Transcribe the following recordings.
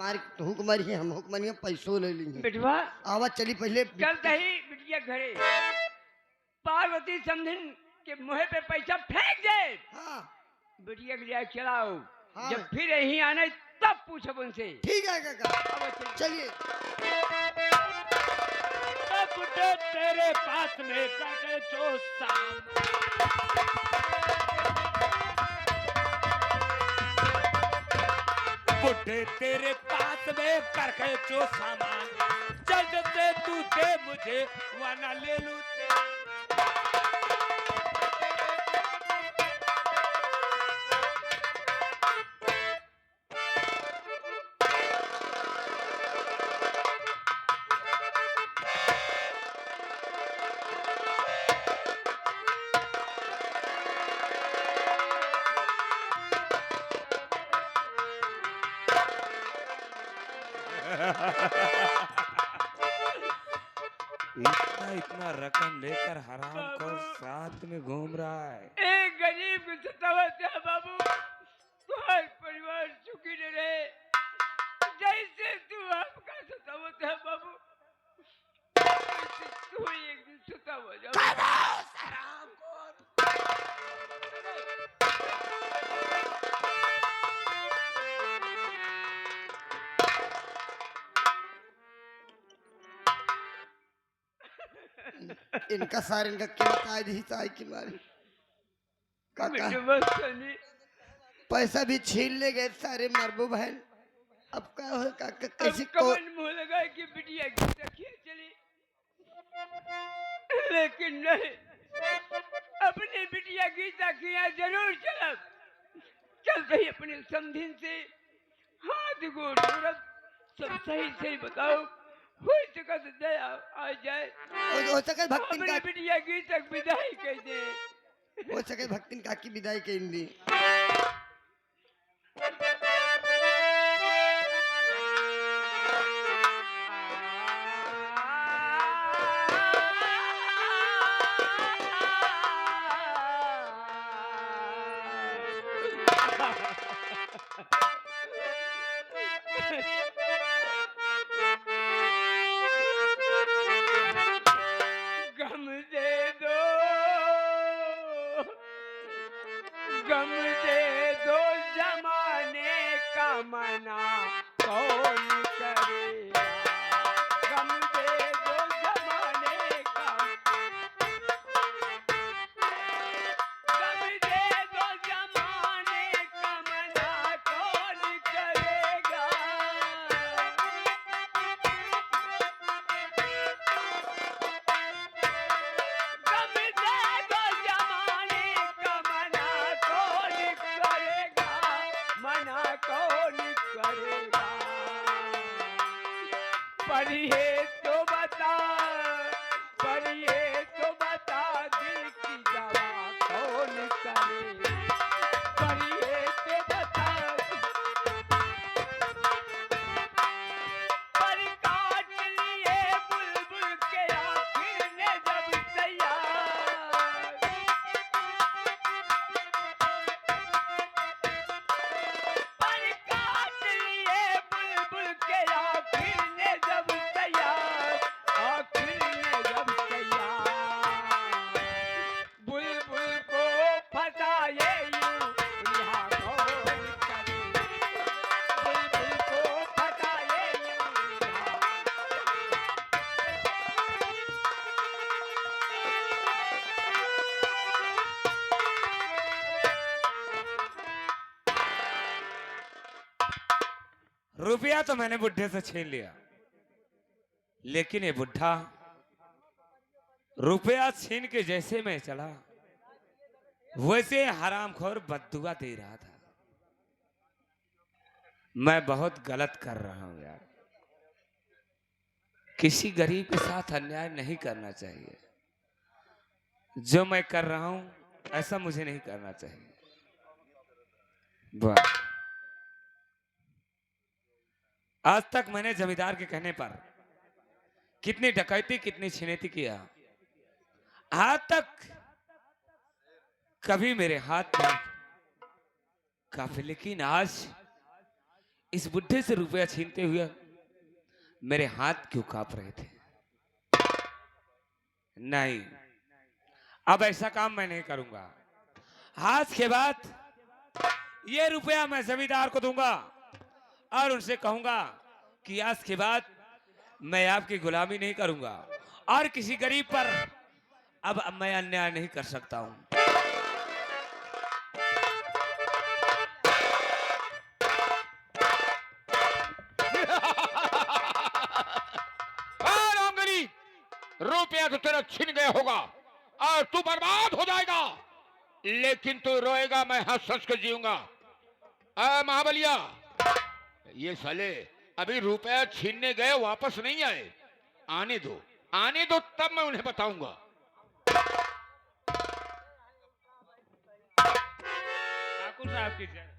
मार तू कुमारी है हम कुमारी पैसों ले ली बिटवा आवा चली पहले चलते ही बिटिया घरे पार्वती समधिन के मुँह पे पैसा फेंक दे। हाँ बिटिया के लिए चलाओ। हाँ जब फिर यहीं आने तब पूछो उनसे। ठीक है काका अब चलिए। चलिए बुड्ढे तेरे पास में करके जो शाम बुड्ढे तेरे पास में करके जो सामान जल्द से तू दे मुझे वरना ले लूं इतना इतना रकम लेकर हराम को साथ में घूम रहा है। एक गरीब को सतावत है बाबू। तुम्हारा परिवार सुखी न रहे जैसे तू हमका सतावत है बाबू। वैसे तू एक दिन सतावा जा। इनका सारे इनका क्या ताज ही ताज की मारी काका बिटवा सनी पैसा भी छीन ले गए सारे मरबू बहन अब क्या हो काका अब कैसी को कमन मुंह लगा कि बिटिया की रखिए चली। लेकिन नहीं अपनी बिटिया की तकिया जरूर चलब। चलते ही अपने समधिन से हाथ गोड़ जोड़ब। सब सही सही बताओ हो सका तो दया आ जाए। हो सके भक्तिन अपनी का बिटिया की तक विदाई कह दे। हो सके भक्तिन का की विदाई के दी गम दे दो गम दे दो जमाने का मना कौन करेगा। गम दे दो जमाने का गम दे दो जमाने का मना कौन करेगा। गम दे दो जमाने का मना कौन करेगा। मना कौन करेगा। पढ़िए तो बता दिल की दवा कौन करे। पढ़िए तो बता पर काट लिए बुलबुल के आखिर ने जब तैयार। पर काट लिए बुलबुल के आखिर ने जब तैयार। आखिर ने जब तैयार बुलबुल को फसाए यूं रिहा कौन करे। बुलबुल को फसाए यूं रिहा। रुपया तो मैंने बुढ़े से छीन लिया लेकिन ये बुढ़ा रुपया छीन के जैसे मैं चला वैसे हरामखोर बद्दुआ दे रहा था। मैं बहुत गलत कर रहा हूं यार। किसी गरीब के साथ अन्याय नहीं करना चाहिए। जो मैं कर रहा हूं ऐसा मुझे नहीं करना चाहिए। वाह आज तक मैंने जमींदार के कहने पर कितनी डकैती कितनी छिनैती किया आज तक कभी मेरे हाथ में काफी। लेकिन आज इस बुढ़े से रुपया छीनते हुए मेरे हाथ क्यों कांप रहे थे। नहीं, अब ऐसा काम मैं नहीं करूंगा। आज के बाद ये रुपया मैं जमींदार को दूंगा और उनसे कहूंगा कि आज के बाद मैं आपकी गुलामी नहीं करूंगा और किसी गरीब पर अब मैं अन्याय नहीं कर सकता हूं। रामगरी, रुपया तो तेरा छिन गया होगा और तू बर्बाद हो जाएगा, लेकिन तू रोएगा, मैं हंस हंस कर जीऊंगा। महाबलिया, ये साले अभी रुपया छीनने गए, वापस नहीं आए। आने दो, आने दो, तब मैं उन्हें बताऊंगा। ठाकुर साहब की जय।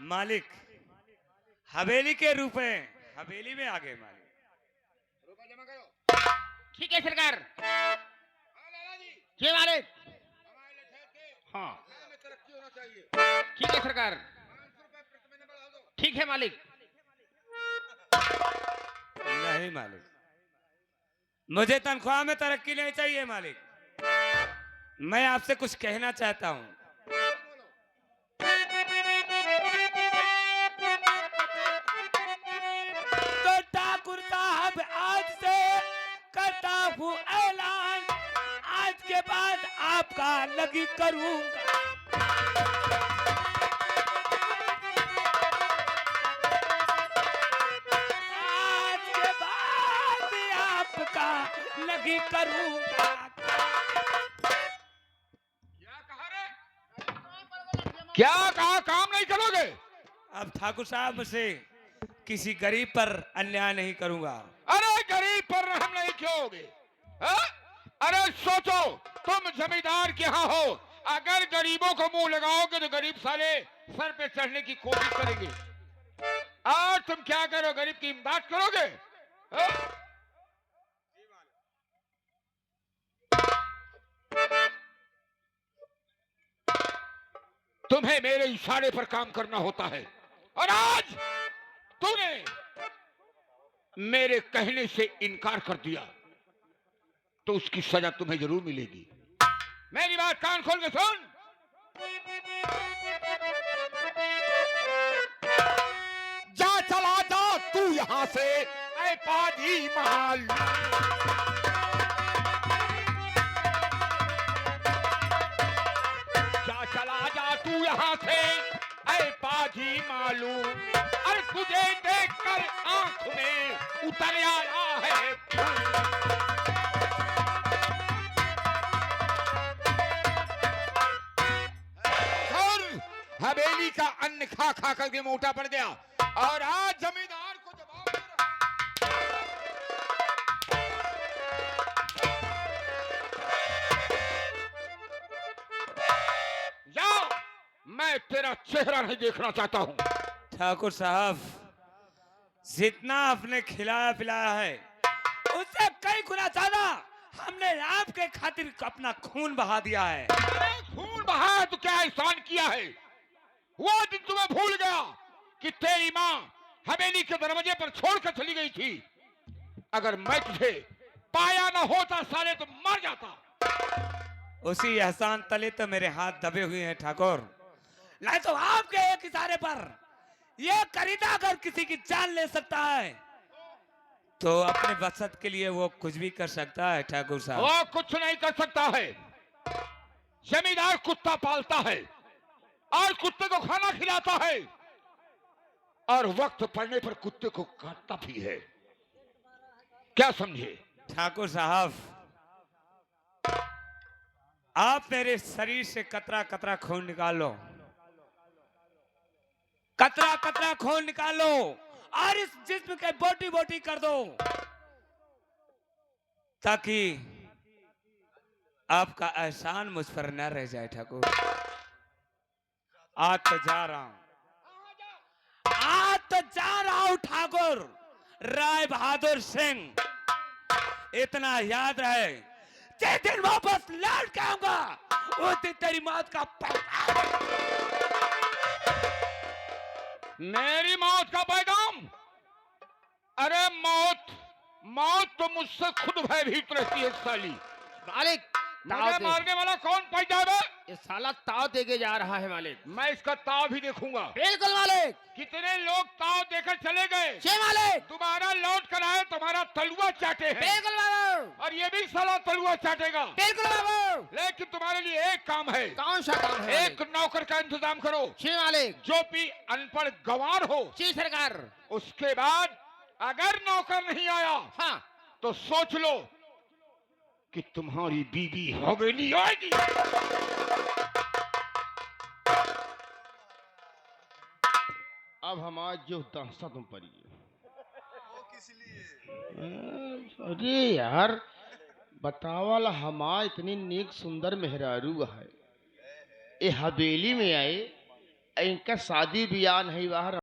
मालिक, हवेली के रुपए हवेली में आ गए। मालिक, रुपया जमा करो। ठीक है सरकार। जी मालिक। हाँ, ठीक है सरकार। ठीक है मालिक। नहीं मालिक, मुझे तनख्वाह में तरक्की नहीं चाहिए मालिक। मैं आपसे कुछ कहना चाहता हूं। तो ठाकुर साहब, आज से करता हूं ऐलान, आज के बाद आपका लगी करूंगा। आज के बाद आपका लगी करूंगा। क्या कहा, काम नहीं करोगे? अब ठाकुर साहब, मुझसे किसी गरीब पर अन्याय नहीं करूंगा। अरे गरीब पर रहम नहीं क्योंगे? अरे सोचो, तुम जमींदार के यहाँ हो, अगर गरीबों को मुंह लगाओगे तो गरीब साले सर पे चढ़ने की कोशिश करेंगे। और तुम क्या करो, गरीब की इमदाद करोगे? हा? तुम्हें मेरे इशारे पर काम करना होता है, और आज तूने मेरे कहने से इनकार कर दिया तो उसकी सजा तुम्हें जरूर मिलेगी। मेरी बात कान खोल के सुन। जा, चला जा तू यहां से, ऐ पाजी माल। जा, चला जा तू यहां से, ऐ पाजी मालू। अरे तुझे देखकर आंख में उतर आया है खून। हवेली का अन्न खा खा करके मोटा पड़ गया, और आज जमींदार को जवाब दे रहा। जाओ, मैं तेरा चेहरा नहीं देखना चाहता हूं। ठाकुर साहब, जितना आपने खिलाया पिलाया है उससे कई गुना ज्यादा हमने आपके खातिर अपना खून बहा दिया है। खून बहाया तो क्या एहसान किया है? वो दिन तुम्हें भूल गया कि तेरी माँ हवेली के दरवाजे पर छोड़कर चली गई थी। अगर मैं तुझे पाया ना होता साले तो मर जाता। उसी एहसान तले तो मेरे हाथ दबे हुए हैं ठाकुर। नहीं तो आपके एक इशारे पर ये खरीदा अगर किसी की जान ले सकता है तो अपने मकसद के लिए वो कुछ भी कर सकता है। ठाकुर साहब, वो कुछ नहीं कर सकता है। जमींदार कुत्ता पालता है और कुत्ते को खाना खिलाता है, और वक्त पड़ने पर कुत्ते को काटता भी है। क्या समझे? ठाकुर साहब, आप मेरे शरीर से कतरा कतरा खून निकाल लो, कतरा कतरा खून निकाल लो और इस जिस्म के बोटी बोटी कर दो, ताकि आपका एहसान मुझ पर न रह जाए। ठाकुर, आज तो जा रहा हूं, आज तो जा रहा हूं ठाकुर। राय बहादुर सिंह, इतना याद रहे, जिस दिन वापस लौट के आऊंगा उस दिन तेरी मौत का मेरी मौत का पैगाम। अरे मौत, मौत तो मुझसे खुद भयभीत रहती है साली। मालिक ताव मुझे दे, मारने वाला कौन पैदा है? ये साला ताव दे के जा रहा है मालिक। मैं इसका ताव भी देखूंगा। बिल्कुल मालिक। कितने लोग ताव देकर चले गए, जी मालिक। दोबारा लौट कर आए तुम्हारा तलुआ चाटे हैं, बिल्कुल बाबू। और ये भी साला तलुआ चाटेगा। बिल्कुल बाबू। लेकिन तुम्हारे लिए एक काम है। कौन सा काम है? एक नौकर का इंतजाम करो, जी मालिक। जो भी अनपढ़ गवार हो। जी सरकार। उसके बाद अगर नौकर नहीं आया, हाँ तो सोच लो कि तुम्हारी बीबी हवेली आएगी। अब हम आज जो दास्ता तुम पड़ी। अरे यार बतावल हमा इतनी नेक सुंदर मेहरारू है, ये हवेली में आए, इनका शादी बियाह नहीं हुआ।